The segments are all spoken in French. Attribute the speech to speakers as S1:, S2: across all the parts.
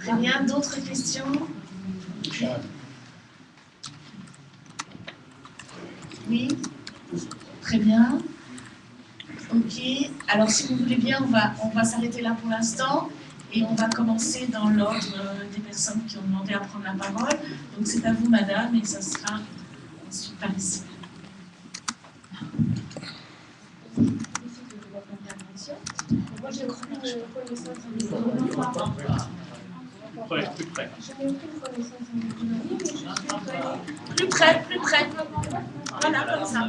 S1: Très bien, d'autres questions? Oui? Très bien. Ok. Alors, si vous voulez bien, on va s'arrêter là pour l'instant et on va commencer dans l'ordre des personnes qui ont demandé à prendre la parole. Donc, c'est à vous, madame, et ça sera ensuite par ici.
S2: Moi, j'ai aucune connaissance en économie. Je n'ai aucune connaissance en économie, mais je suis étonnée.
S1: Plus près, plus près. Voilà, comme ça.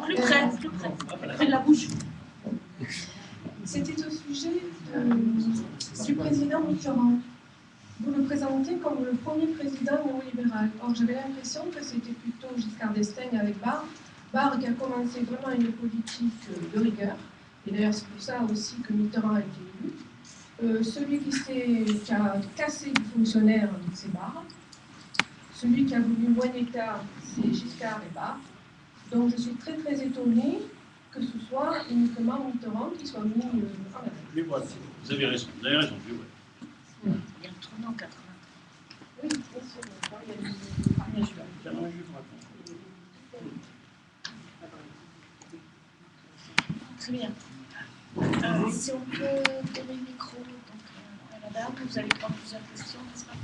S1: Plus près, plus près. Près de la bouche.
S2: C'était au sujet du président Mitterrand. Vous le présentez comme le premier président néolibéral. Or, j'avais l'impression que c'était plutôt Giscard d'Estaing avec Barre. Barre qui a commencé vraiment une politique de rigueur. Et d'ailleurs, c'est pour ça aussi que Mitterrand a été élu. Celui qui a cassé du fonctionnaire, c'est Barre. Celui qui a voulu moins d'État, c'est Giscard et Barre. Donc, je suis très très étonnée que ce soit uniquement Mitterrand qui soit mis en avant.
S3: Je vois. Vous avez raison, je vois.
S1: Il y a un tournant en 80.
S2: Oui, bien sûr.
S1: Bien sûr. Très bien. Si on peut donner le micro donc, à la dame, vous allez prendre plusieurs questions, n'est-ce pas?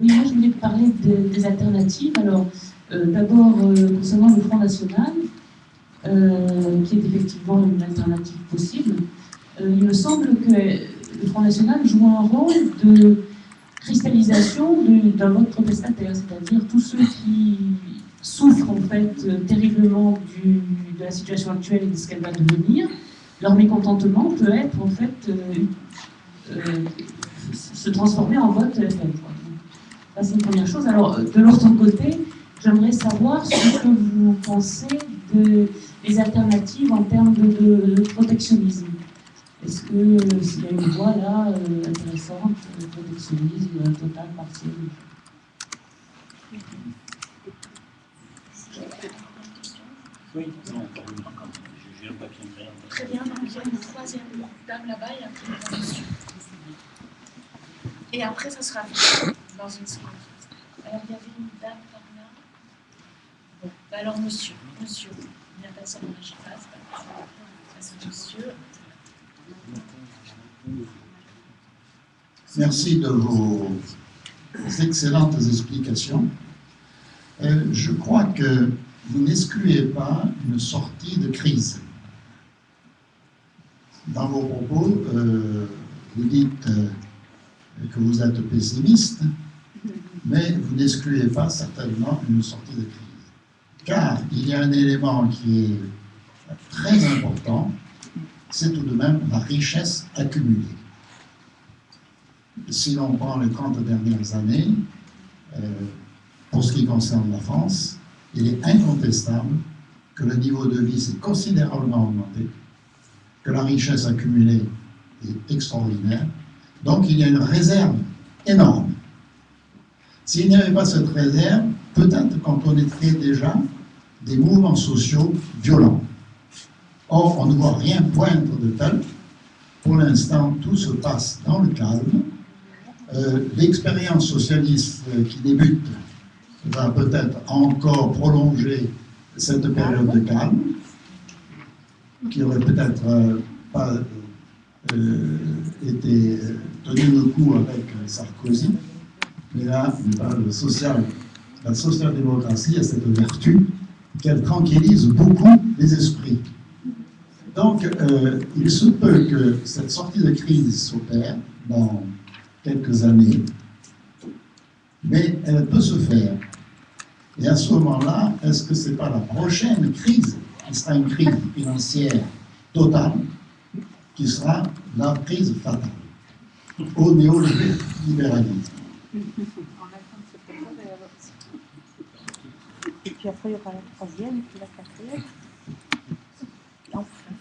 S4: Oui, moi je voulais parler des alternatives. Alors, d'abord, concernant le Front National, qui est effectivement une alternative possible, il me semble que le Front National joue un rôle de cristallisation d'un vote protestataire, c'est-à-dire tous ceux qui souffrent en fait terriblement de la situation actuelle et de ce qu'elle va devenir. Leur mécontentement peut être en fait se transformer en vote FN. Ça, c'est une première chose. Alors, de l'autre côté, j'aimerais savoir ce que vous pensez des alternatives en termes de protectionnisme. Est-ce qu'il y a une voie là intéressante, protectionnisme total, partiel?
S3: Oui, non, j'ai un papier vert.
S1: Très bien, donc il y a une troisième dame là-bas et après monsieur. Et après, ça sera dans une seconde. Alors, il y avait une dame par là. Bon, bah alors monsieur, il n'y a personne en j'y passe. C'est monsieur.
S5: Merci de vos excellentes explications. Je crois que vous n'excluez pas une sortie de crise. Dans vos propos, vous dites que vous êtes pessimiste, mais vous n'excluez pas certainement une sortie de crise. Car il y a un élément qui est très important, c'est tout de même la richesse accumulée. Si l'on prend les 30 dernières années, pour ce qui concerne la France, il est incontestable que le niveau de vie s'est considérablement augmenté, que la richesse accumulée est extraordinaire. Donc il y a une réserve énorme. S'il n'y avait pas cette réserve, peut-être qu'on connaîtrait déjà des mouvements sociaux violents. Or, on ne voit rien poindre de tel. Pour l'instant, tout se passe dans le calme. L'expérience socialiste qui débute va peut-être encore prolonger cette période de calme, qui aurait peut-être pas été tenu le coup avec Sarkozy, mais là, la social-démocratie a cette vertu qu'elle tranquillise beaucoup les esprits. Donc, il se peut que cette sortie de crise s'opère dans quelques années, mais elle peut se faire. Et à ce moment-là, est-ce que ce n'est pas la prochaine crise qui sera une crise financière totale, qui sera la crise fatale au néolibéralisme?
S6: Et puis après, il y aura la troisième, puis la quatrième. Enfin.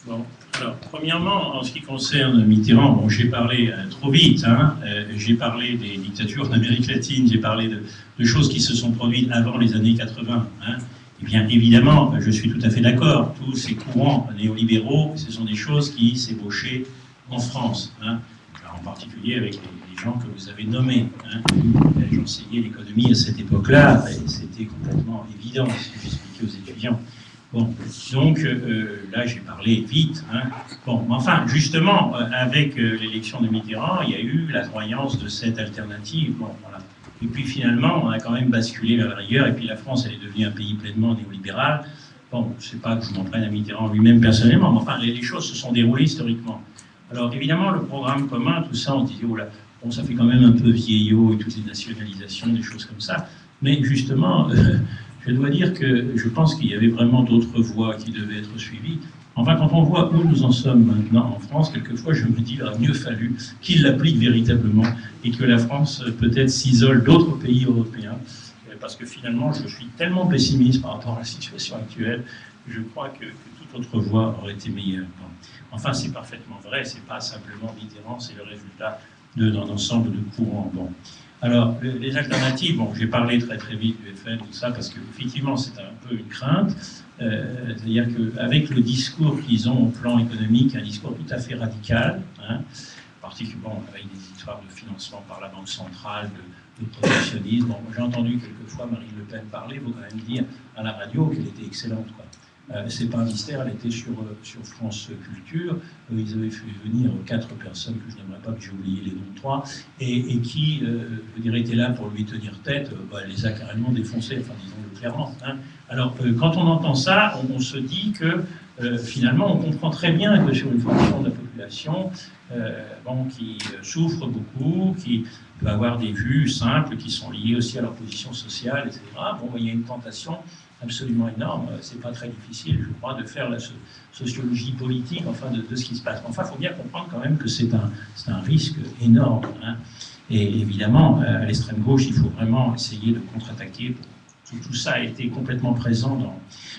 S3: Bon. Alors, premièrement, en ce qui concerne Mitterrand, bon, j'ai parlé trop vite, hein, j'ai parlé des dictatures d'Amérique latine, j'ai parlé de choses qui se sont produites avant les années 80. Hein. Eh bien, évidemment, je suis tout à fait d'accord. Tous ces courants néolibéraux, ce sont des choses qui s'ébauchaient en France. Hein. Alors, en particulier avec les gens que vous avez nommés. Hein. J'enseignais l'économie à cette époque-là, et c'était complètement évident, ce que j'expliquais aux étudiants. Bon, donc là j'ai parlé vite. Hein. Bon, mais enfin, justement, avec l'élection de Mitterrand, il y a eu la croyance de cette alternative. Bon, voilà. Et puis finalement, on a quand même basculé vers la rigueur, et puis la France, elle est devenue un pays pleinement néolibéral. Bon, je ne sais pas que je m'en prenne à Mitterrand lui-même personnellement, mais enfin, les choses se sont déroulées historiquement. Alors évidemment, le programme commun, tout ça, on disait, oh là, bon, ça fait quand même un peu vieillot, et toutes les nationalisations, des choses comme ça. Mais justement, je dois dire que je pense qu'il y avait vraiment d'autres voies qui devaient être suivies. Enfin, quand on voit où nous en sommes maintenant en France, quelquefois je me dis qu'il aurait mieux fallu qu'il l'applique véritablement et que la France peut-être s'isole d'autres pays européens, parce que finalement je suis tellement pessimiste par rapport à la situation actuelle, je crois que toute autre voie aurait été meilleure. Enfin, c'est parfaitement vrai, c'est pas simplement Mitterrand, c'est le résultat d'un ensemble de courants. Bon. Alors, les alternatives, bon, j'ai parlé très très vite du FN, tout ça, parce qu'effectivement, c'est un peu une crainte. C'est-à-dire qu'avec le discours qu'ils ont au plan économique, un discours tout à fait radical, hein, particulièrement avec des histoires de financement par la Banque centrale, de protectionnisme. Bon, j'ai entendu quelquefois Marine Le Pen parler, il faut quand même dire à la radio qu'elle était excellente, quoi. C'est pas un mystère, elle était sur France Culture. Ils avaient fait venir 4 personnes que je n'aimerais pas, que j'ai oublié les noms de 3, et qui, je dirais, étaient là pour lui tenir tête. Elle les a carrément défoncés, enfin disons-le clairement. Hein. Alors, quand on entend ça, on se dit que finalement, on comprend très bien que sur une fraction de la population qui souffre beaucoup, qui peut avoir des vues simples, qui sont liées aussi à leur position sociale, etc. Bon, il y a une tentation absolument énorme. C'est pas très difficile, je crois, de faire la sociologie politique, enfin, de ce qui se passe. Enfin, il faut bien comprendre quand même que c'est un risque énorme. Hein. Et évidemment, à l'extrême gauche, il faut vraiment essayer de contre-attaquer. Tout ça a été complètement présent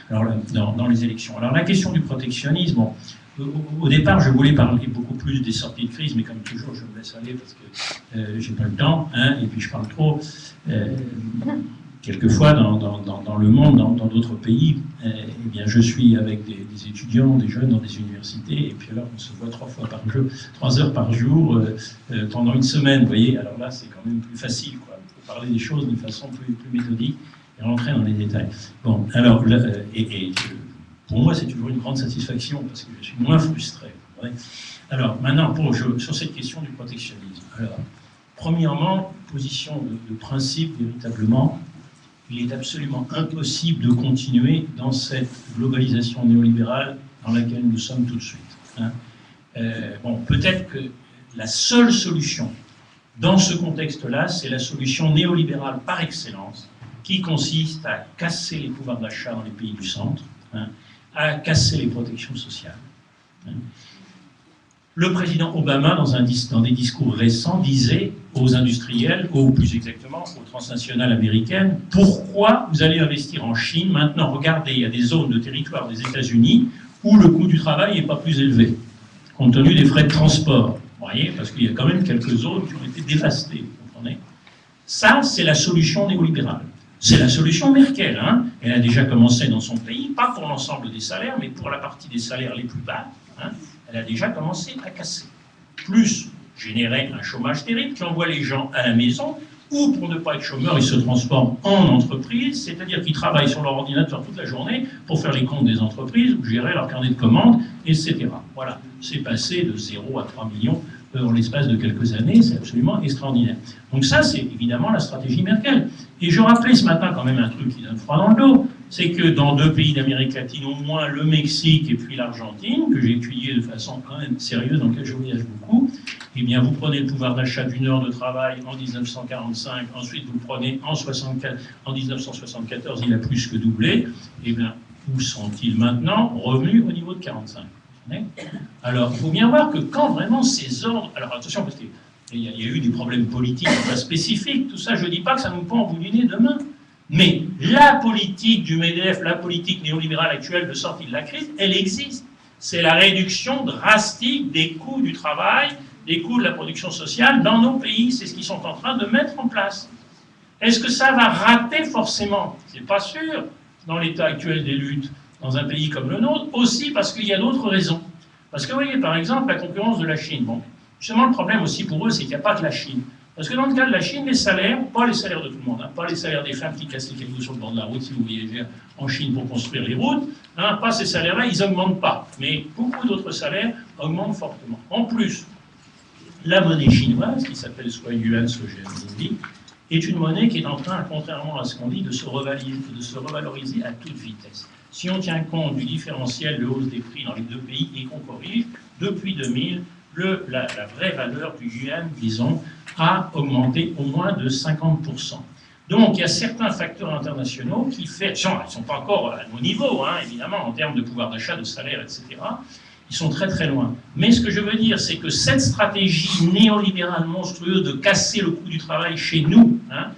S3: dans les élections. Alors, la question du protectionnisme, bon, au départ, je voulais parler beaucoup plus des sorties de crise, mais comme toujours, je me laisse aller parce que j'ai pas le temps, hein, et puis je parle trop. Quelquefois, dans le monde, dans d'autres pays, eh bien, je suis avec des étudiants, des jeunes dans des universités, et puis alors on se voit 3 heures par jour pendant une semaine, vous voyez. Alors là, c'est quand même plus facile, quoi. On peut parler des choses d'une façon plus méthodique et rentrer dans les détails. Bon, alors, pour moi, c'est toujours une grande satisfaction, parce que je suis moins frustré. Ouais. Alors, maintenant, sur cette question du protectionnisme. Alors, premièrement, position de principe, véritablement, il est absolument impossible de continuer dans cette globalisation néolibérale dans laquelle nous sommes tout de suite. Hein. Peut-être que la seule solution dans ce contexte-là, c'est la solution néolibérale par excellence, qui consiste à casser les pouvoirs d'achat dans les pays du centre, hein, à casser les protections sociales. Hein. Le président Obama, dans des discours récents, disait aux industriels, ou plus exactement aux transnationales américaines, pourquoi vous allez investir en Chine? Maintenant, regardez, il y a des zones de territoire des États-Unis où le coût du travail n'est pas plus élevé, compte tenu des frais de transport. Vous voyez, parce qu'il y a quand même quelques zones qui ont été dévastées, vous comprenez? Ça, c'est la solution néolibérale. C'est la solution Merkel. Hein. Elle a déjà commencé dans son pays, pas pour l'ensemble des salaires, mais pour la partie des salaires les plus bas. Hein. Elle a déjà commencé à casser. Plus générer un chômage terrible qui envoie les gens à la maison, ou pour ne pas être chômeurs, ils se transforment en entreprise, c'est-à-dire qu'ils travaillent sur leur ordinateur toute la journée pour faire les comptes des entreprises, ou gérer leur carnet de commandes, etc. Voilà, c'est passé de 0 à 3 millions en l'espace de quelques années, c'est absolument extraordinaire. Donc ça, c'est évidemment la stratégie Merkel. Et je rappelais ce matin quand même un truc qui donne froid dans le dos, c'est que dans 2 pays d'Amérique latine, au moins le Mexique et puis l'Argentine, que j'ai étudié de façon quand même sérieuse, dans lequel je voyage beaucoup, eh bien vous prenez le pouvoir d'achat d'une heure de travail en 1945, ensuite vous le prenez en 1974, il a plus que doublé, eh bien où sont-ils maintenant? Revenus au niveau de 45. Alors, il faut bien voir que quand vraiment ces ordres... Alors attention, parce qu'il y a eu des problèmes politiques pas spécifiques, tout ça, je ne dis pas que ça nous pend au bout du nez demain. Mais la politique du MEDEF, la politique néolibérale actuelle de sortie de la crise, elle existe. c'est la réduction drastique des coûts du travail, des coûts de la production sociale dans nos pays. C'est ce qu'ils sont en train de mettre en place. Est-ce que ça va rater forcément? C'est pas sûr dans l'état actuel des luttes dans un pays comme le nôtre, aussi parce qu'il y a d'autres raisons. Parce que vous voyez, par exemple, la concurrence de la Chine. Bon, justement, le problème aussi pour eux, c'est qu'il n'y a pas que la Chine. Parce que dans le cas de la Chine, les salaires, pas les salaires de tout le monde, hein, pas les salaires des femmes qui cassent les cailloux sur le bord de la route si vous voyagez en Chine pour construire les routes, hein, pas ces salaires-là, ils n'augmentent pas. Mais beaucoup d'autres salaires augmentent fortement. En plus, la monnaie chinoise, qui s'appelle soit yuan, soit renminbi, est une monnaie qui est en train, contrairement à ce qu'on dit, de se revaloriser à toute vitesse. Si on tient compte du différentiel de hausse des prix dans les deux pays et qu'on corrige, depuis 2000, la vraie valeur du yuan, disons, a augmenté au moins de 50%. Donc, il y a certains facteurs internationaux qui font, ils ne sont pas encore à nos niveaux, hein, évidemment, en termes de pouvoir d'achat, de salaire, etc. Ils sont très très loin. Mais ce que je veux dire, c'est que cette stratégie néolibérale monstrueuse de casser le coût du travail chez nous, hein,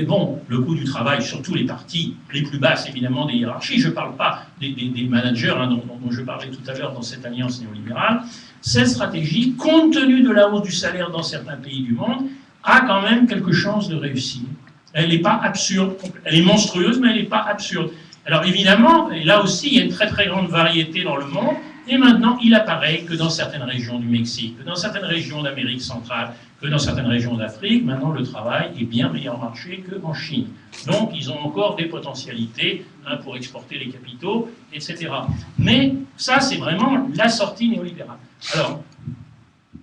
S3: bon, le coût du travail, surtout les parties les plus basses, évidemment, des hiérarchies, je ne parle pas des managers hein, dont je parlais tout à l'heure dans cette alliance néolibérale, cette stratégie, compte tenu de la hausse du salaire dans certains pays du monde, a quand même quelque chance de réussir. Elle n'est pas absurde, elle est monstrueuse, mais elle n'est pas absurde. Alors évidemment, et là aussi, il y a une très très grande variété dans le monde, et maintenant, il apparaît que dans certaines régions du Mexique, que dans certaines régions d'Amérique centrale, que dans certaines régions d'Afrique, maintenant le travail est bien meilleur marché qu'en Chine. Donc, ils ont encore des potentialités hein, pour exporter les capitaux, etc. Mais ça, c'est vraiment la sortie néolibérale. Alors,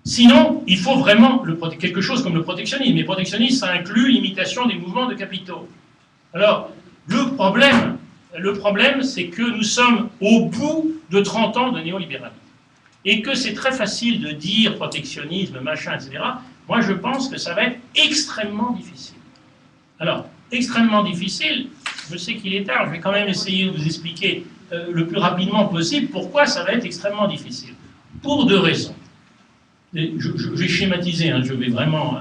S3: sinon, il faut vraiment quelque chose comme le protectionnisme. Mais le protectionnisme, ça inclut l'imitation des mouvements de capitaux. Alors, le problème, c'est que nous sommes au bout de 30 ans de néolibéralisme. Et que c'est très facile de dire protectionnisme, machin, etc. Moi, je pense que ça va être extrêmement difficile. Alors, extrêmement difficile, je sais qu'il est tard, je vais quand même essayer de vous expliquer le plus rapidement possible pourquoi ça va être extrêmement difficile. Pour deux raisons. Je vais schématiser, hein, je vais vraiment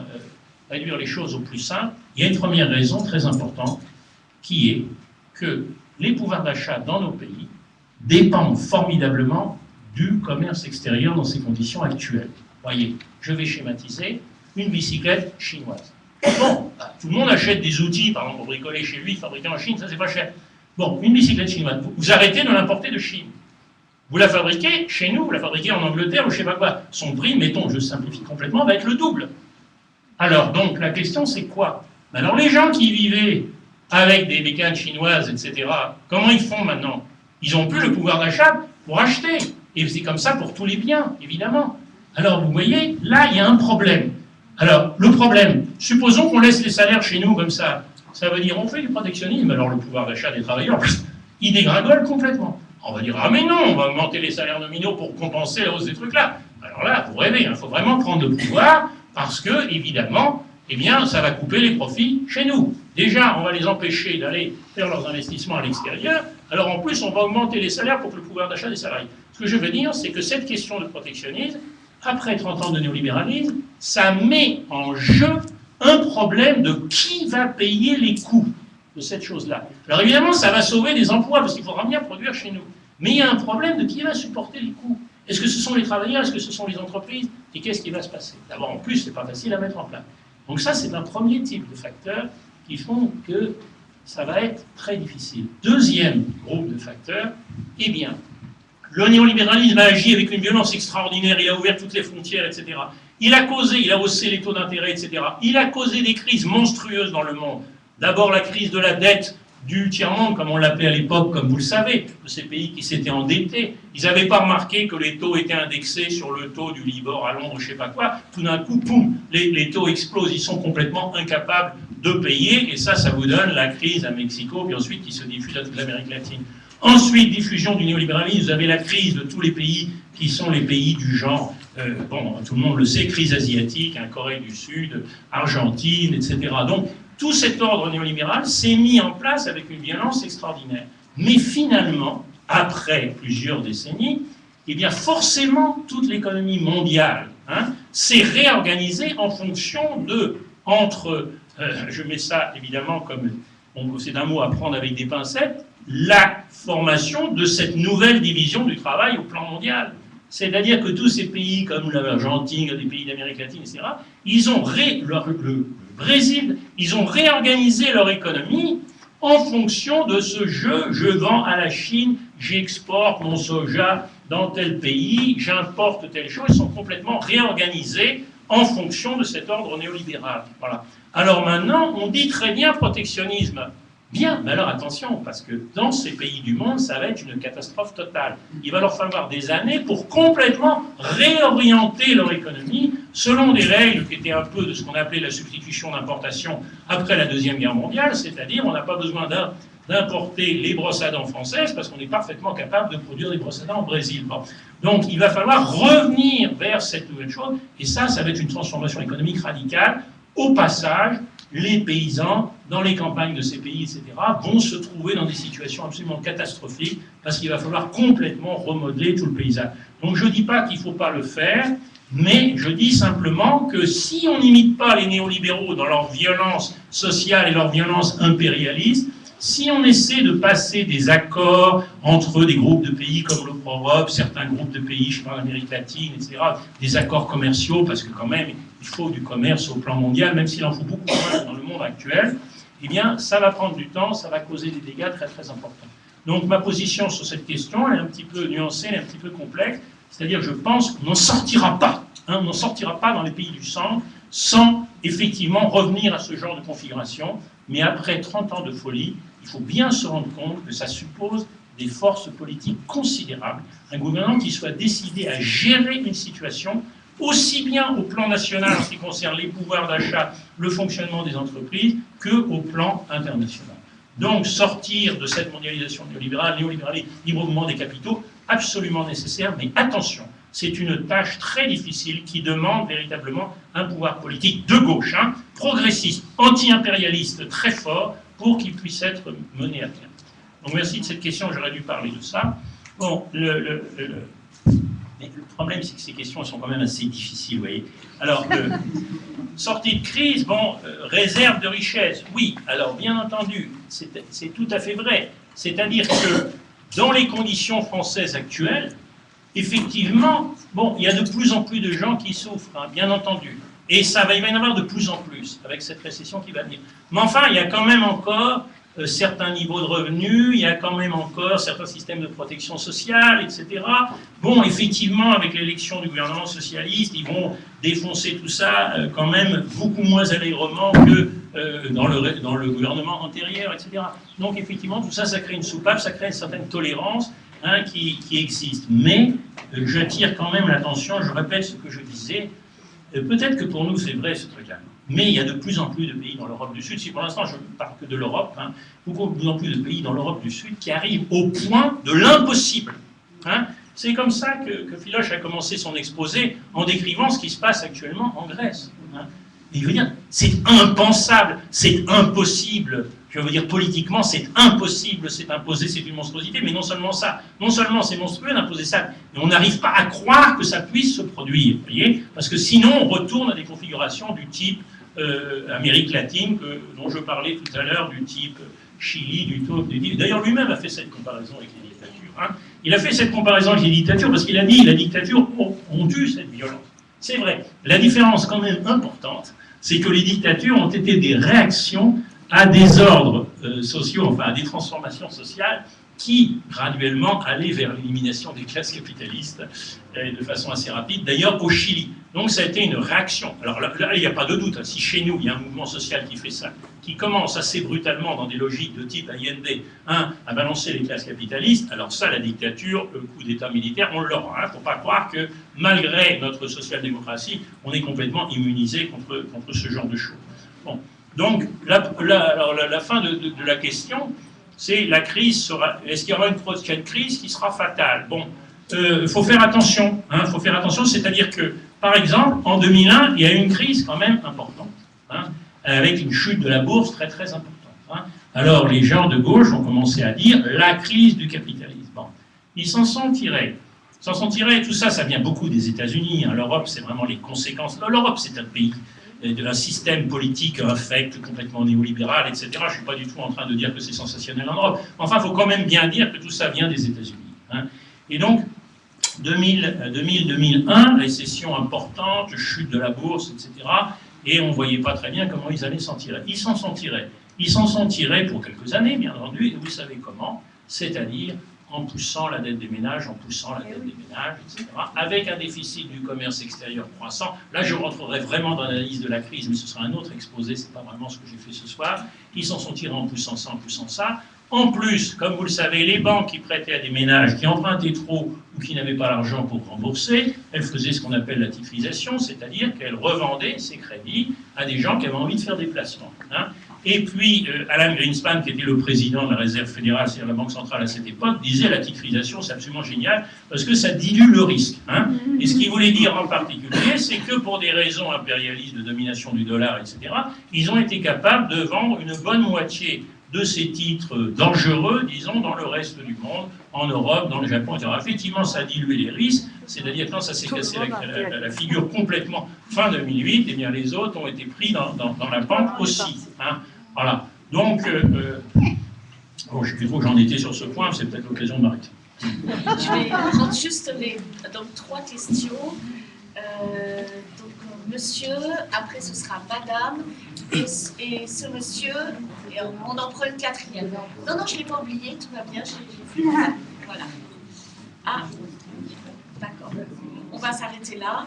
S3: réduire les choses au plus simple. Il y a une première raison très importante, qui est que les pouvoirs d'achat dans nos pays dépendent formidablement du commerce extérieur dans ces conditions actuelles. Voyez, je vais schématiser une bicyclette chinoise. Bon, tout le monde achète des outils, par exemple, pour bricoler chez lui, fabriqués en Chine, ça c'est pas cher. Bon, une bicyclette chinoise, vous arrêtez de l'importer de Chine. Vous la fabriquez chez nous, vous la fabriquez en Angleterre ou je sais pas quoi. Son prix, mettons, je simplifie complètement, va être le double. Alors, donc, la question c'est quoi? Alors, les gens qui vivaient avec des bécanes chinoises, etc., comment ils font maintenant? Ils n'ont plus le pouvoir d'achat pour acheter. Et c'est comme ça pour tous les biens, évidemment. Alors, vous voyez, là, il y a un problème. Alors, le problème, supposons qu'on laisse les salaires chez nous comme ça. Ça veut dire, on fait du protectionnisme, alors le pouvoir d'achat des travailleurs, il dégringole complètement. On va dire, ah mais non, on va augmenter les salaires nominaux pour compenser la hausse des trucs là. Alors là, vous rêvez, il faut vraiment prendre le pouvoir, parce que, évidemment, eh bien, ça va couper les profits chez nous. Déjà, on va les empêcher d'aller faire leurs investissements à l'extérieur, alors en plus, on va augmenter les salaires pour que le pouvoir d'achat des salariés. Ce que je veux dire, c'est que cette question de protectionnisme, après 30 ans de néolibéralisme, ça met en jeu un problème de qui va payer les coûts de cette chose-là. Alors évidemment, ça va sauver des emplois, parce qu'il faudra bien produire chez nous. Mais il y a un problème de qui va supporter les coûts. Est-ce que ce sont les travailleurs, est-ce que ce sont les entreprises? Et qu'est-ce qui va se passer? D'abord, en plus, c'est pas facile à mettre en place. Donc ça, c'est un premier type de facteurs qui font que ça va être très difficile. Deuxième groupe de facteurs, eh bien, le néolibéralisme a agi avec une violence extraordinaire, il a ouvert toutes les frontières, etc. Il a haussé les taux d'intérêt, etc. Il a causé des crises monstrueuses dans le monde. D'abord la crise de la dette du tiers-monde, comme on l'appelait à l'époque, comme vous le savez, de ces pays qui s'étaient endettés. Ils n'avaient pas remarqué que les taux étaient indexés sur le taux du Libor à Londres, je ne sais pas quoi. Tout d'un coup, poum, les taux explosent, ils sont complètement incapables de payer, et ça vous donne la crise à Mexico, puis ensuite qui se diffuse à toute l'Amérique latine. Ensuite, diffusion du néolibéralisme, vous avez la crise de tous les pays qui sont les pays du genre, bon, tout le monde le sait, crise asiatique, hein, Corée du Sud, Argentine, etc. Donc, tout cet ordre néolibéral s'est mis en place avec une violence extraordinaire. Mais finalement, après plusieurs décennies, eh bien forcément, toute l'économie mondiale hein, s'est réorganisée en fonction de, je mets ça évidemment comme c'est un mot à prendre avec des pincettes, la formation de cette nouvelle division du travail au plan mondial. C'est-à-dire que tous ces pays comme l'Argentine, les pays d'Amérique latine, etc., le Brésil, ils ont réorganisé leur économie en fonction de ce jeu. Je vends à la Chine, j'exporte mon soja dans tel pays, j'importe telle chose. Ils sont complètement réorganisés en fonction de cet ordre néolibéral. Voilà. Alors maintenant, on dit très bien protectionnisme. Bien, mais alors attention, parce que dans ces pays du monde, ça va être une catastrophe totale. Il va leur falloir des années pour complètement réorienter leur économie selon des règles qui étaient un peu de ce qu'on appelait la substitution d'importation après la Deuxième Guerre mondiale, c'est-à-dire on n'a pas besoin d'importer les brosses à dents françaises parce qu'on est parfaitement capable de produire des brosses à dents au Brésil. Bon. Donc il va falloir revenir vers cette nouvelle chose, et ça va être une transformation économique radicale. Au passage, les paysans, dans les campagnes de ces pays, etc., vont se trouver dans des situations absolument catastrophiques parce qu'il va falloir complètement remodeler tout le paysage. Donc je ne dis pas qu'il ne faut pas le faire, mais je dis simplement que si on n'imite pas les néolibéraux dans leur violence sociale et leur violence impérialiste, si on essaie de passer des accords entre des groupes de pays comme l'Europe, certains groupes de pays, je sais pas, l'Amérique latine, etc., des accords commerciaux, parce que quand même, il faut du commerce au plan mondial, même s'il en faut beaucoup moins dans le monde actuel, eh bien, ça va prendre du temps, ça va causer des dégâts très très importants. Donc ma position sur cette question, elle est un petit peu nuancée, elle est un petit peu complexe, c'est-à-dire je pense qu'on n'en sortira pas, on n'en sortira pas dans les pays du centre sans effectivement revenir à ce genre de configuration, mais après 30 ans de folie, il faut bien se rendre compte que ça suppose des forces politiques considérables, un gouvernement qui soit décidé à gérer une situation aussi bien au plan national en ce qui concerne les pouvoirs d'achat, le fonctionnement des entreprises, qu'au plan international. Donc sortir de cette mondialisation néolibérale, libre mouvement des capitaux, absolument nécessaire, mais attention, c'est une tâche très difficile qui demande véritablement un pouvoir politique de gauche, progressiste, anti-impérialiste très fort, pour qu'il puisse être mené à terme. Donc merci de cette question, j'aurais dû parler de ça. Bon, mais le problème, c'est que ces questions sont quand même assez difficiles, vous voyez. Alors, sortie de crise, bon, réserve de richesse, oui. Alors, bien entendu, c'est tout à fait vrai. C'est-à-dire que dans les conditions françaises actuelles, effectivement, bon, il y a de plus en plus de gens qui souffrent, bien entendu. Et il va y en avoir de plus en plus avec cette récession qui va venir. Mais enfin, il y a quand même encore certains niveaux de revenus, il y a quand même encore certains systèmes de protection sociale, etc. Bon, effectivement, avec l'élection du gouvernement socialiste, ils vont défoncer tout ça quand même beaucoup moins allègrement que dans le gouvernement antérieur, etc. Donc, effectivement, tout ça, ça crée une soupape, ça crée une certaine tolérance qui existe. Mais j'attire quand même l'attention, je répète ce que je disais, peut-être que pour nous, c'est vrai ce truc-là. Mais il y a de plus en plus de pays dans l'Europe du Sud, si pour l'instant je ne parle que de l'Europe, beaucoup de plus en plus de pays dans l'Europe du Sud qui arrivent au point de l'impossible. C'est comme ça que Philoche a commencé son exposé en décrivant ce qui se passe actuellement en Grèce. Et il veut dire, c'est impensable, c'est impossible. Je veux dire, politiquement, c'est impossible, c'est imposé, c'est une monstruosité, mais non seulement ça, non seulement c'est monstrueux d'imposer ça, mais on n'arrive pas à croire que ça puisse se produire, vous voyez, parce que sinon on retourne à des configurations du type Amérique latine, dont je parlais tout à l'heure, du type Chili, d'ailleurs lui-même a fait cette comparaison avec les dictatures. Il a fait cette comparaison avec les dictatures parce qu'il a dit, les dictatures ont eu cette violence. C'est vrai. La différence quand même importante, c'est que les dictatures ont été des réactions à des ordres sociaux, enfin à des transformations sociales qui, graduellement, allaient vers l'élimination des classes capitalistes de façon assez rapide, d'ailleurs au Chili. Donc ça a été une réaction. Alors là, il n'y a pas de doute, si chez nous, il y a un mouvement social qui fait ça, qui commence assez brutalement dans des logiques de type Allende, à balancer les classes capitalistes, alors ça, la dictature, le coup d'État militaire, on l'aura. Il ne faut pas croire que, malgré notre social-démocratie, on est complètement immunisé contre ce genre de choses. Bon. Donc, la fin de la question, c'est la crise sera. Est-ce qu'il y aura une prochaine crise qui sera fatale? Bon, faut faire attention. Faut faire attention, c'est-à-dire que, par exemple, en 2001, il y a eu une crise quand même importante, avec une chute de la bourse très très importante. Alors, les gens de gauche ont commencé à dire la crise du capitalisme. Bon, ils s'en sont tirés. Tout ça, ça vient beaucoup des États-Unis. L'Europe, c'est vraiment les conséquences. L'Europe, c'est un pays. d'un système politique infect, complètement néolibéral, etc. Je ne suis pas du tout en train de dire que c'est sensationnel en Europe. Enfin, il faut quand même bien dire que tout ça vient des États-Unis. Hein. Et donc, 2000-2001, récession importante, chute de la bourse, etc. Et on ne voyait pas très bien comment ils allaient s'en tirer. Ils s'en sont tirés. Ils s'en sont tirés pour quelques années, bien entendu, et vous savez comment, c'est-à-dire en poussant la dette des ménages, etc., avec un déficit du commerce extérieur croissant. Là, je rentrerai vraiment dans l'analyse de la crise, mais ce sera un autre exposé, ce n'est pas vraiment ce que j'ai fait ce soir. Ils s'en sont tirés en poussant ça, en poussant ça. En plus, comme vous le savez, les banques qui prêtaient à des ménages qui empruntaient trop ou qui n'avaient pas l'argent pour rembourser, elles faisaient ce qu'on appelle la titrisation, c'est-à-dire qu'elles revendaient ces crédits à des gens qui avaient envie de faire des placements. Hein. Et puis, Alan Greenspan, qui était le président de la Réserve fédérale, c'est-à-dire la Banque centrale à cette époque, disait la titrisation, c'est absolument génial, parce que ça dilue le risque. Hein. Et ce qu'il voulait dire en particulier, c'est que pour des raisons impérialistes de domination du dollar, etc., ils ont été capables de vendre une bonne moitié de ces titres dangereux, disons, dans le reste du monde, en Europe, dans le Japon, etc. Effectivement, ça a dilué les risques, c'est-à-dire que quand ça s'est cassé la figure complètement fin 2008, eh bien les autres ont été pris dans la pente aussi. Hein. Voilà. Donc, bon, je ne sais plus trop où j'en étais sur ce point, c'est peut-être l'occasion de m'arrêter.
S1: Je vais prendre juste donc 3 questions. Donc, monsieur, après ce sera madame, et ce monsieur, et on en prend une 4e. Non, je ne l'ai pas oublié, tout va bien, j'ai vu. Voilà. Ah, d'accord. On va s'arrêter là.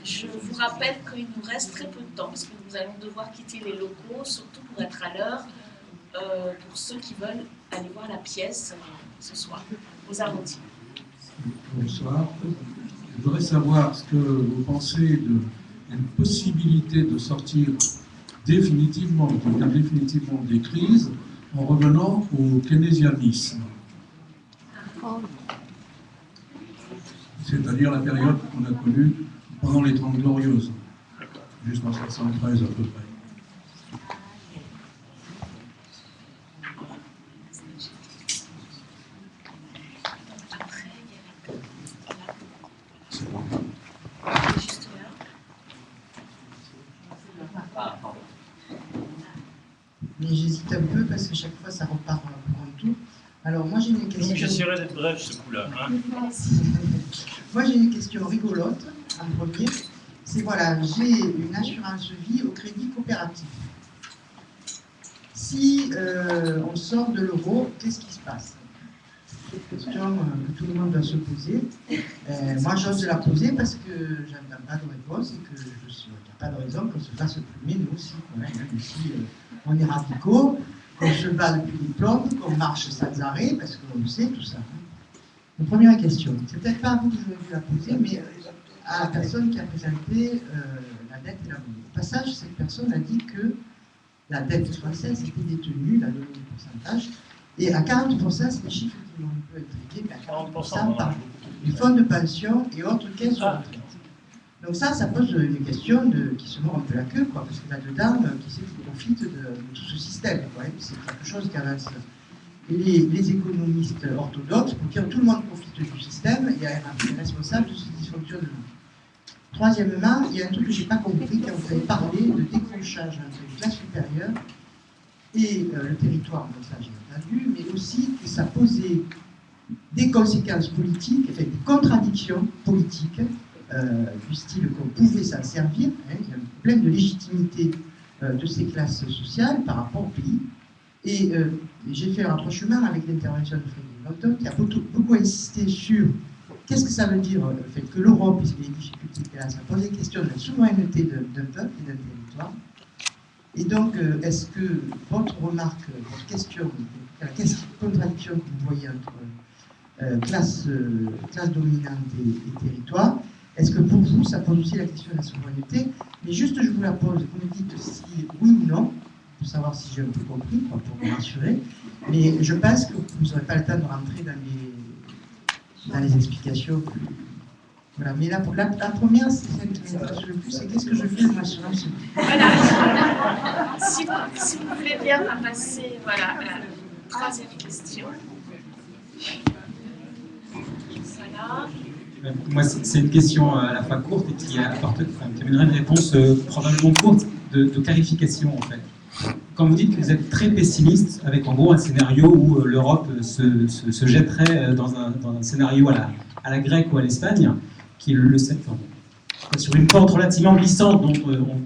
S1: Je vous rappelle qu'il nous reste très peu de temps, parce que nous allons devoir quitter les locaux, surtout pour être à l'heure, pour ceux qui veulent aller voir la pièce ce soir, aux Arrondies.
S7: Bonsoir. Je voudrais savoir ce que vous pensez d'une possibilité de sortir définitivement des crises en revenant au keynésianisme. C'est-à-dire la période qu'on a connue pendant les 30 Glorieuses, jusqu'en 1973 à peu près.
S8: Mais j'hésite un peu parce que chaque fois ça repart pour un tour. Alors moi j'ai une question.
S3: Donc j'essaierai d'être bref ce coup-là. Hein.
S8: Moi j'ai une question rigolote en premier. C'est voilà, j'ai une assurance vie au crédit coopératif. Si on sort de l'euro, qu'est-ce qui se passe? C'est une question que tout le monde doit se poser. Moi j'ose la poser parce que je n'entends pas de réponse et que il n'y a pas de raison qu'on se fasse plumer nous aussi. Même si on est radicaux, qu'on se bat depuis les plombes, qu'on marche sans arrêt, parce qu'on le sait tout ça. Donc, première question, c'est peut-être pas à vous que je vais la poser, mais à la personne qui a présenté la dette et la monnaie. Au passage, cette personne a dit que la dette française était détenue, la donné le pourcentage, et à 40%, c'est des chiffres qui m'ont un peu intrigué, mais à 40% par les fonds de pension et autres caisses de retraite. Donc ça pose une question qui se mord un peu la queue, quoi, parce que là-dedans, qui c'est qui profite de tout ce système, quoi, c'est quelque chose qui avance. Et les économistes orthodoxes, pour dire tout le monde profite du système, et est responsable de ce dysfonctionnement. Troisièmement, il y a un truc que je n'ai pas compris quand vous avez parlé de décrochage entre les classes supérieures et le territoire, donc ça j'ai entendu, mais aussi que ça posait des conséquences politiques, enfin des contradictions politiques, du style qu'on pouvait s'en servir, hein, il y a un problème de légitimité de ces classes sociales par rapport au pays. Et j'ai fait un rapprochement avec l'intervention de Frédéric Longton qui a beaucoup insisté sur qu'est-ce que ça veut dire le fait que l'Europe, puisque les difficultés qu'elle a, ça pose des questions de la souveraineté d'un peuple et d'un territoire. Et donc, est-ce que votre remarque, votre question, la contradiction que vous voyez entre classe dominante et territoire, est-ce que pour vous, ça pose aussi la question de la souveraineté? Mais juste, je vous la pose, vous me dites si oui ou non, pour savoir si j'ai un peu compris, quoi, pour me rassurer. Mais je pense que vous n'aurez pas le temps de rentrer dans les explications. Voilà. Mais la première, c'est celle qui m'intéresse le plus, c'est qu'est-ce que je fais de ma assurance vie?
S1: Voilà. Si vous voulez bien, on va passer à la troisième question. Voilà.
S9: Moi, c'est une question à la fois courte et qui amènerait une réponse probablement courte. de clarification, en fait. Quand vous dites que vous êtes très pessimiste, avec en gros un scénario où l'Europe se jetterait dans un scénario à la grecque ou à l'Espagne, qui est sur une pente relativement glissante dont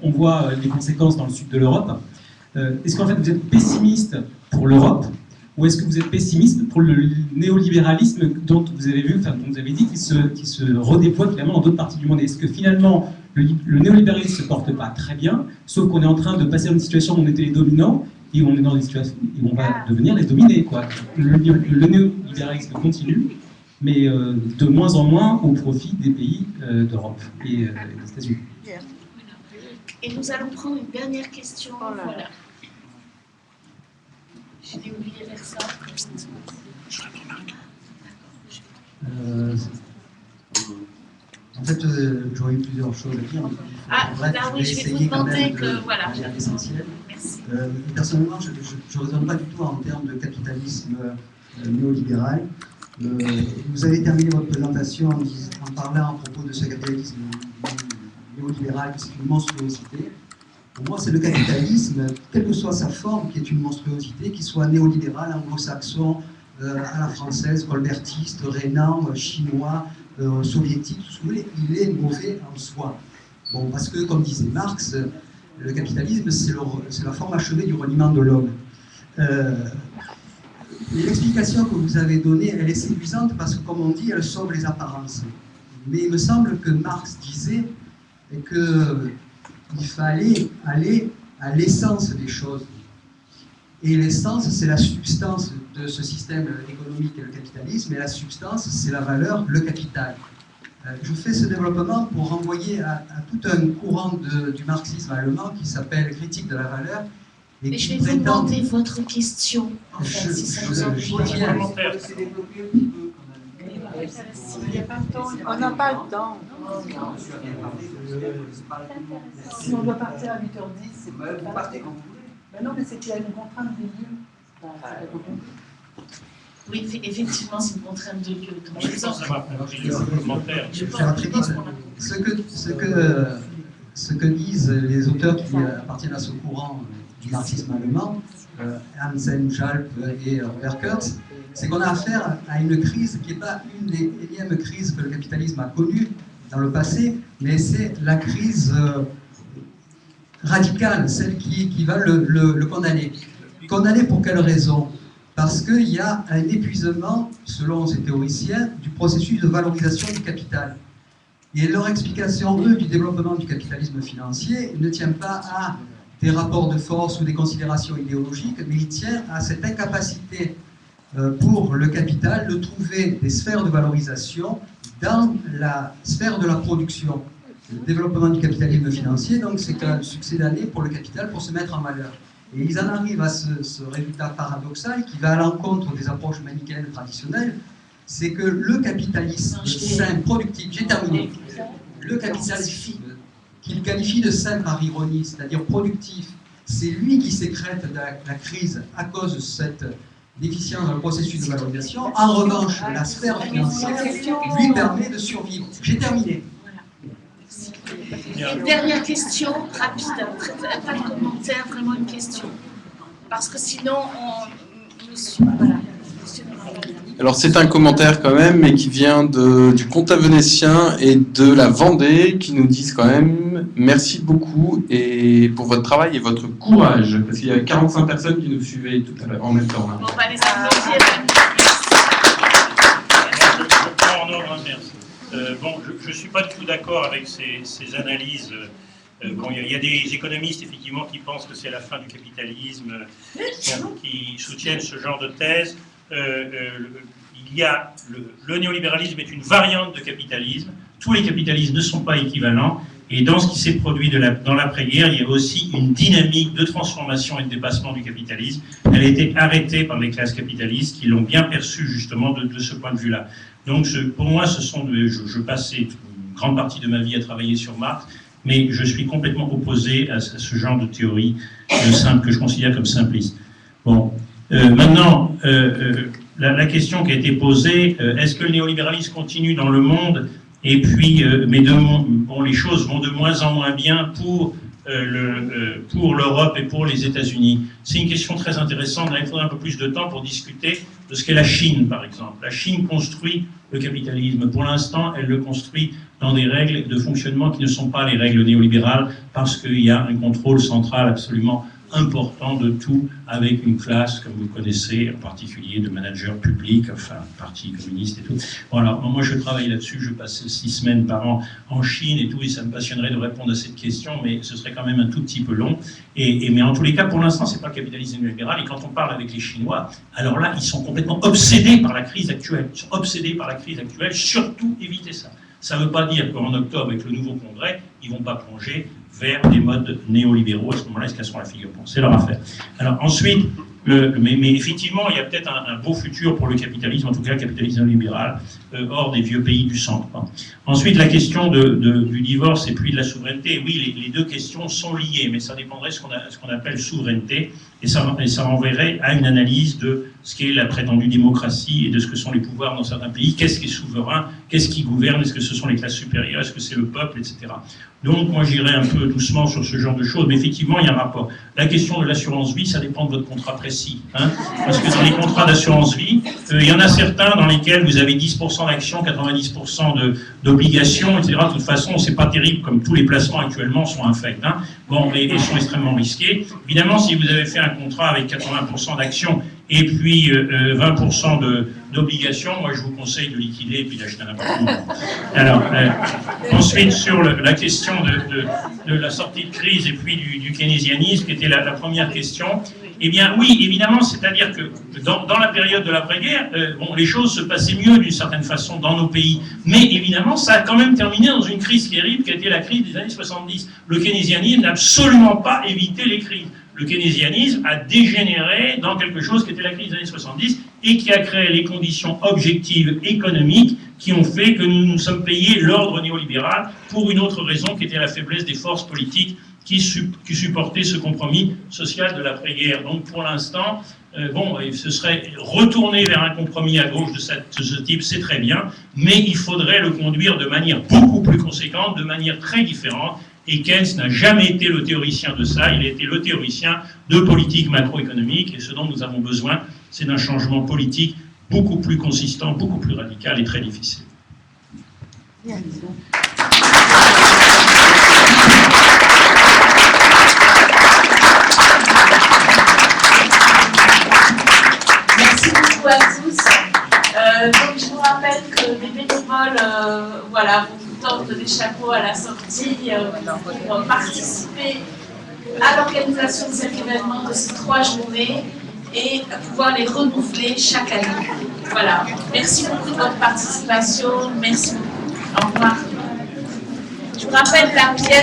S9: on voit les conséquences dans le sud de l'Europe, est-ce qu'en fait vous êtes pessimiste pour l'Europe, ou est-ce que vous êtes pessimiste pour le néolibéralisme dont vous avez vu, dont vous avez dit qu'il se redéploie finalement dans d'autres parties du monde? Est-ce que finalement le néolibéralisme ne se porte pas très bien, sauf qu'on est en train de passer à une situation où on était les dominants et on est dans une situation où on va devenir les dominés, quoi. Le néolibéralisme continue, mais de moins en moins au profit des pays d'Europe et des États-Unis.
S1: Et nous allons prendre une dernière question. Voilà. J'ai oublié vers ça.
S10: En fait, j'aurais eu plusieurs choses à dire.
S1: Oui, je vais vous demander que voilà.
S10: L'essentiel.
S1: Merci.
S10: Personnellement, je ne raisonne pas du tout en termes de capitalisme néolibéral. Vous avez terminé votre présentation en parlant à propos de ce capitalisme néolibéral, qui est une monstruosité. Pour moi, c'est le capitalisme, quelle que soit sa forme, qui est une monstruosité, qu'il soit néolibéral, anglo-saxon, à la française, colbertiste, rhénan, chinois, soviétique, tout ce que vous voulez, il est mauvais en soi. Bon, parce que, comme disait Marx, le capitalisme, c'est la forme achevée du reniement de l'homme. L'explication que vous avez donnée, elle est séduisante parce que, comme on dit, elle sauve les apparences. Mais il me semble que Marx disait qu'il fallait aller à l'essence des choses. Et l'essence, c'est la substance de ce système économique et le capitalisme, et la substance, c'est la valeur, le capital. Je fais ce développement pour renvoyer à tout un courant du marxisme allemand qui s'appelle Critique de la valeur. Et
S1: mais je vais vous demander votre question, en fait, si ça vous ennuie.
S6: On n'a pas le temps.
S11: Si on doit partir à 8h10, c'est vous partez quand vous voulez. Ben non, mais c'est qu'il y a une contrainte des lieux.
S1: Oui, effectivement, c'est une contrainte de lieu. Donc, je vous en
S10: ce que disent les auteurs qui appartiennent à ce courant du marxisme allemand, Hansen, Jalp et Robert Kurtz, c'est qu'on a affaire à une crise qui n'est pas une des énièmes crises que le capitalisme a connues dans le passé, mais c'est la crise radicale, celle qui va le condamner. Condamner pour quelle raison? Parce qu'il y a un épuisement, selon ces théoriciens, du processus de valorisation du capital. Et leur explication, eux, du développement du capitalisme financier ne tient pas à des rapports de force ou des considérations idéologiques, mais il tient à cette incapacité pour le capital de trouver des sphères de valorisation dans la sphère de la production. Le développement du capitalisme financier, donc, c'est un succès d'année pour le capital pour se mettre en valeur. Et ils en arrivent à ce résultat paradoxal qui va à l'encontre des approches manichéennes traditionnelles, c'est que le capitalisme sain, productif, j'ai terminé, le capitalisme qu'il qualifie de sain par ironie, c'est-à-dire productif, c'est lui qui sécrète la crise à cause de cette déficience dans le processus de valorisation. En revanche, la sphère financière lui permet de survivre. J'ai terminé.
S1: Une dernière question, rapide, pas de commentaire, vraiment une question. Parce que sinon, voilà.
S12: Alors c'est un commentaire quand même, mais qui vient du Comtat vénitien et de la Vendée, qui nous disent quand même merci beaucoup et pour votre travail et votre courage, parce qu'il y avait 45 personnes qui nous suivaient tout à l'heure en même temps.
S1: On va les applaudir.
S3: Je ne suis pas du tout d'accord avec ces analyses. Il y a des économistes effectivement qui pensent que c'est la fin du capitalisme, qui soutiennent ce genre de thèse. Le néolibéralisme est une variante de capitalisme. Tous les capitalismes ne sont pas équivalents. Et dans ce qui s'est produit dans l'après-guerre, il y a aussi une dynamique de transformation et de dépassement du capitalisme. Elle a été arrêtée par les classes capitalistes qui l'ont bien perçue justement de ce point de vue-là. Donc pour moi, je passais une grande partie de ma vie à travailler sur Marx, mais je suis complètement opposé à ce genre de théorie que je considère comme simpliste. Bon, maintenant, la question qui a été posée, est-ce que le néolibéralisme continue dans le monde? Et puis, les choses vont de moins en moins bien pour pour l'Europe et pour les États-Unis? C'est une question très intéressante. Il faudra un peu plus de temps pour discuter de ce qu'est la Chine, par exemple. La Chine construit le capitalisme. Pour l'instant, elle le construit dans des règles de fonctionnement qui ne sont pas les règles néolibérales, parce qu'il y a un contrôle central absolument important de tout, avec une classe, comme vous connaissez, en particulier de managers publics, enfin, parti communiste et tout. Bon, alors, moi, je travaille là-dessus, je passe 6 semaines par an en Chine et tout, et ça me passionnerait de répondre à cette question, mais ce serait quand même un tout petit peu long. Mais en tous les cas, pour l'instant, c'est pas le capitalisme néolibéral, et quand on parle avec les Chinois, alors là, ils sont complètement obsédés par la crise actuelle. Ils sont obsédés par la crise actuelle, surtout éviter ça. Ça ne veut pas dire qu'en octobre, avec le nouveau congrès, ils ne vont pas plonger vers des modes néolibéraux. À ce moment-là, ils se casseront la figure. Bon, c'est leur affaire. Alors ensuite, mais effectivement, il y a peut-être un beau futur pour le capitalisme, en tout cas le capitalisme libéral, hors des vieux pays du centre. Ensuite, la question du divorce et puis de la souveraineté. Oui, les deux questions sont liées, mais ça dépendrait de ce qu'on appelle souveraineté, et ça renverrait à une analyse de ce qu'est la prétendue démocratie et de ce que sont les pouvoirs dans certains pays. Qu'est-ce qui est souverain? Qu'est-ce qui gouverne? Est-ce que ce sont les classes supérieures? Est-ce que c'est le peuple, etc. Donc, moi, j'irai un peu doucement sur ce genre de choses, mais effectivement, il y a un rapport. La question de l'assurance-vie, ça dépend de votre contrat précis. Parce que dans les contrats d'assurance-vie, il y en a certains dans lesquels vous avez 10% d'actions, 90% d'obligations, etc. De toute façon, c'est pas terrible, comme tous les placements actuellement sont infects. Bon, et sont extrêmement risqués. Évidemment, si vous avez fait un contrat avec 80% d'actions et puis 20% d'obligations, moi je vous conseille de liquider et puis d'acheter un appartement. Alors, ensuite, sur la question de la sortie de crise et puis du keynésianisme, qui était la première question, eh bien oui, évidemment, c'est-à-dire que dans la période de l'après-guerre, les choses se passaient mieux d'une certaine façon dans nos pays. Mais évidemment, ça a quand même terminé dans une crise terrible qui a été la crise des années 70. Le keynésianisme n'a absolument pas évité les crises. Le keynésianisme a dégénéré dans quelque chose qui était la crise des années 70 et qui a créé les conditions objectives économiques qui ont fait que nous nous sommes payés l'ordre néolibéral pour une autre raison qui était la faiblesse des forces politiques qui supportaient ce compromis social de l'après-guerre. Donc pour l'instant, ce serait retourner vers un compromis à gauche de ce type, c'est très bien, mais il faudrait le conduire de manière beaucoup plus conséquente, de manière très différente. Et Keynes n'a jamais été le théoricien de ça, il a été le théoricien de politique macroéconomique, et ce dont nous avons besoin, c'est d'un changement politique beaucoup plus consistant, beaucoup plus radical et très difficile.
S1: Merci beaucoup à tous. Donc je vous rappelle que les bénévoles vous tendent des chapeaux à la sortie pour participer à l'organisation de cet événement, de ces 3 journées, et pouvoir les renouveler chaque année. Voilà. Merci beaucoup de votre participation. Merci beaucoup. Au revoir. Je vous rappelle la pièce.